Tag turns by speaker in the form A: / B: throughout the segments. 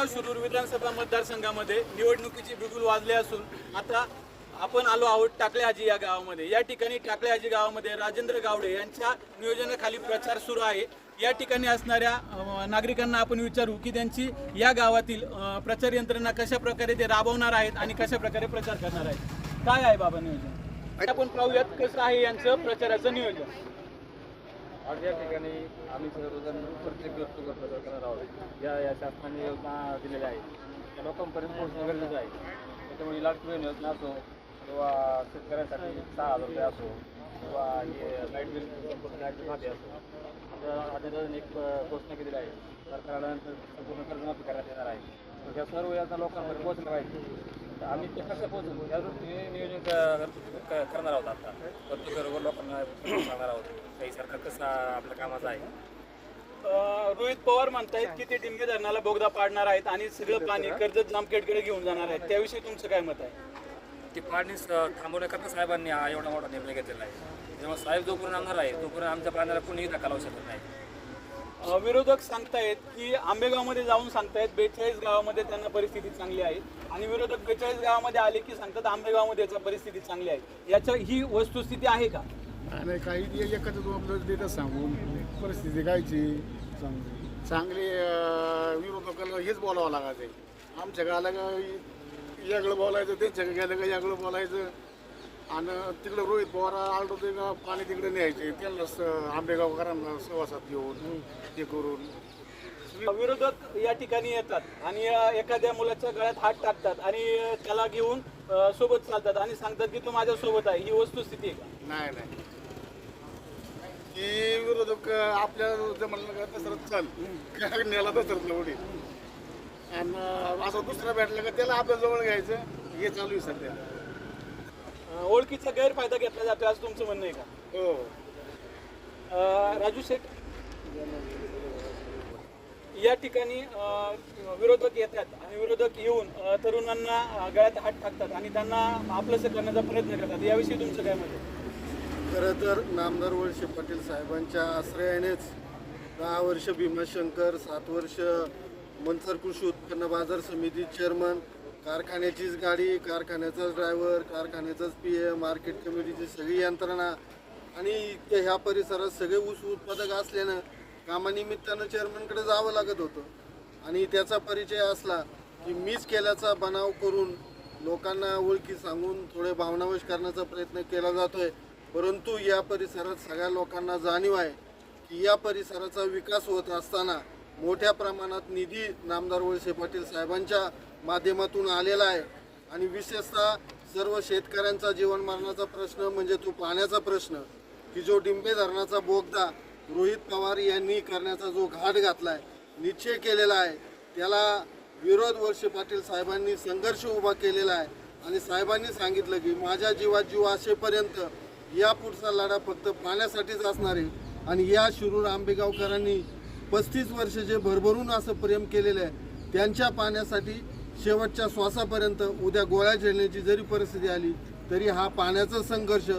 A: शिरूर विधानसभा मतदारसंघामध्ये निवडणुकीची बिगुल वाजले असून आता आपण आलो आहोत टाकळे हाजी या गावामध्ये। या ठिकाणी टाकळे हाजी गावामध्ये राजेंद्र गावडे यांच्या नियोजनाखाली प्रचार सुरू आहे। या ठिकाणी असणाऱ्या नागरिकांना आपण विचारू की त्यांची या गावातील प्रचार यंत्रणा कशा प्रकारे ते राबवणार आहेत आणि कशा प्रकारे प्रचार करणार आहेत। काय आहे बाबा नियोजन, आपण पाहूयात कसं आहे यांचं प्रचाराचं नियोजन।
B: आज या ठिकाणी आम्ही सर्वजण प्रत्येक गोष्ट प्रचार करणार आहोत। या शासनाने योजना दिलेल्या आहेत त्या लोकांपर्यंत पोहोचणं गरजेचं आहे। त्याच्यामुळे लाडकी बहीण योजना असो किंवा शेतकऱ्यांसाठी 6,000 रुपये असो किंवा हे लाईट बिल लाईटचे खाते असो, आजून एक घोषणा केलेली आहे। सरकारला संपूर्ण कर्जमाफी करण्यात येणार आहे। तर ह्या सर्व योजना लोकांपर्यंत पोहोचल्या पाहिजे। तर आम्ही ते कसं पोहोचू या दृष्टीने नियोजन करणार आहोत। आता प्रत्येक लोकांना सांगणार आहोत काही सरकार कसं आपल्या कामाचं आहे।
A: रोहित पवार म्हणतायत की ते डिंगे धरणाला बोगदा पाडणार आहेत आणि सगळं पाणी कर्जत जामखेडकडे घेऊन जाणार आहेत। त्याविषयी तुमचं काय मत आहे?
B: ती पाणी थांबवण्याकरता साहेबांनी हा एवढा मोठा निर्णय घेतलेला आहे। जेव्हा साहेब जोपर्यंत आणणार आहे तोपर्यंत आमच्या प्राण्याला कोणीही धक्का लावू शकत नाही।
A: विरोधक सांगतायत की आंबेगावमध्ये जाऊन सांगतायत 42 गावामध्ये त्यांना परिस्थिती चांगली आहे आणि विरोधक 42 गावामध्ये आले की सांगतात आंबेगावमध्ये याची परिस्थिती चांगली आहे। याच्या ही वस्तुस्थिती आहे का?
C: आणि काही एकत्र आपलं देतात सांगून परिस्थिती कायची चांगली विरोधकाला हेच बोलावं लागायचं। आमच्या गावाला यागळं बोलायचं, त्यांच्याकडे गेलं का यागळं बोलायचं आणि तिकडं रोहित पवार आलटवते का पाणी तिकडे न्यायचे, त्यांना आंबेगावकरांना सहवासात घेऊन ते करून
A: विरोधक या ठिकाणी येतात आणि एखाद्या मुलाच्या गळ्यात हात टाकतात आणि त्याला घेऊन सोबत चालतात आणि सांगतात की तू माझ्या सोबत आहे। ही वस्तुस्थिती आहे का?
C: नाही की विरोधक आपल्या जमलं का तसं चाल नेला तसं उडी आणि असं दुसरा भेटलं का त्याला आपल्या जवळ घ्यायचं, हे चालू आहे सध्या।
A: ओळखीचा गैरफायदा घेतला जातो असं तुमचं म्हणणं आहे का?
C: हो।
A: राजू शेठ, या ठिकाणी विरोधक येतात आणि विरोधक येऊन तरुणांना गळ्यात हात टाकतात आणि त्यांना आपलंसं करण्याचा प्रयत्न करतात। याविषयी तुमचं काय मत आहे?
D: खरं तर नामदार वळसे पाटील साहेबांच्या आश्रयानेच 10 वर्ष भीमाशंकर, 7 वर्ष मनसर कृषी उत्पन्न बाजार समिती चेअरमन, कारखान्याचीच गाडी, कारखान्याचाच ड्रायव्हर, कारखान्याचाच PM, मार्केट कमिटीची सगळी यंत्रणा आणि ह्या परिसरात सगळे ऊस उत्पादक असल्यानं कामानिमित्तानं चेअरमनकडे जावं लागत होतं आणि त्याचा परिचय असला की मीच केल्याचा बनाव करून लोकांना ओळखी सांगून थोडे भावनावश करण्याचा प्रयत्न केला जातोय। परंतु या परिसरात सगळ्या लोकांना जाणीव आहे की या परिसराचा विकास होत असताना मोठ्या प्रमाणात निधी नामदार वळसे पाटील साहेबांच्या माध्यमातून आलेला आहे आणि विशेषतः सर्व शेतकऱ्यांचा जीवनमरणाचा प्रश्न म्हणजे तो पाण्याचा प्रश्न की जो डिंबे धरणाचा बोगदा रोहित पवार यांनी करण्याचा जो घाट घातला आहे, निश्चय केलेला आहे, त्याला विरोध वळसे पाटील साहेबांनी संघर्ष उभा केलेला आहे आणि साहेबांनी सांगितलं की माझ्या जीवात जीव असेपर्यंत या पुढचा लढा फक्त पाण्यासाठीच असणार आहे आणि या शिरूर आंबेगावकरांनी 35 वर्ष जे भरभरून असं प्रेम केलेलं आहे त्यांच्या पाण्यासाठी शेवटच्या श्वासापर्यंत उद्या गोळ्या झेलण्याची जरी परिस्थिती आली तरी हा पाण्याचा संघर्ष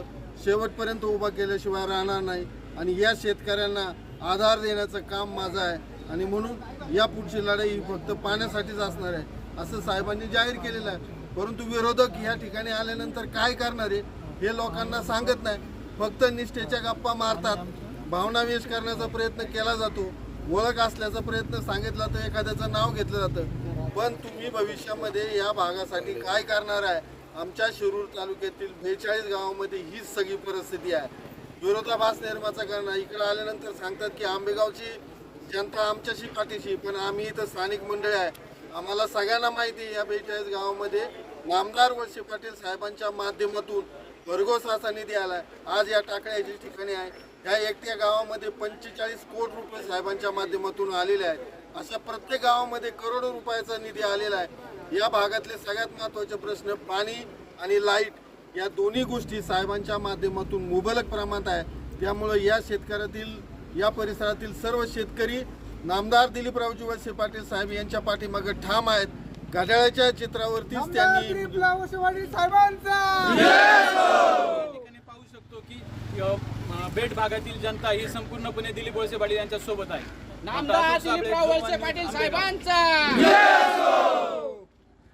D: शेवटपर्यंत उभा केल्याशिवाय राहणार नाही आणि या शेतकऱ्यांना आधार देण्याचं काम माझं आहे आणि म्हणून या पुढची लढाई ही फक्त पाण्यासाठीच असणार आहे असं साहेबांनी जाहीर केलेलं आहे। परंतु विरोधक या ठिकाणी आल्यानंतर काय करणार आहे हे लोकांना सांगत नाही, फक्त निष्ठेच्या गप्पा मारतात, भावनावेश करण्याचा प्रयत्न केला जातो, ओळख असल्याचा प्रयत्न सांगितला तर एखाद्याचं नाव घेतलं जातं। पण तुम्ही भविष्यामध्ये या भागासाठी काय करणार आहे? आमच्या शिरूर तालुक्यातील 42 गावामध्ये हीच सगळी परिस्थिती आहे। विरोधाभास निर्माचा करणं, इकडे आल्यानंतर सांगतात की आंबेगावची जनता आमच्याशी पाठीशी, पण आम्ही इथं स्थानिक मंडळी आहे, आम्हाला सगळ्यांना माहिती आहे या 42 गावामध्ये नामदार वळसे पाटील साहेबांच्या माध्यमातून भरघोस असा निधी आला आहे। आज या टाकळ्याच्या ठिकाणी आहे, ह्या एकट्या गावामध्ये 45 कोटी रुपये साहेबांच्या माध्यमातून आलेले आहेत। अशा प्रत्येक गावामध्ये करोडो रुपयाचा निधी आलेला आहे। या भागातले सगळ्यात महत्त्वाचे प्रश्न पाणी आणि लाईट या दोन्ही गोष्टी साहेबांच्या माध्यमातून मुबलक प्रमाणात आहे। त्यामुळे या शेतकऱ्यातील या परिसरातील सर्व शेतकरी नामदार दिलीपरावजी वळसे पाटील साहेब यांच्या पाठीमागे ठाम आहेत। घड्याळाच्या चित्रावरतीच त्यांनी
A: पाहू शकतो की बेट भागातील जनता ही संपूर्णपणे दिलीप वळसे पाटील यांच्या सोबत आहे।
E: नामदार दिलीपराव वळसे पाटील साहेबांचा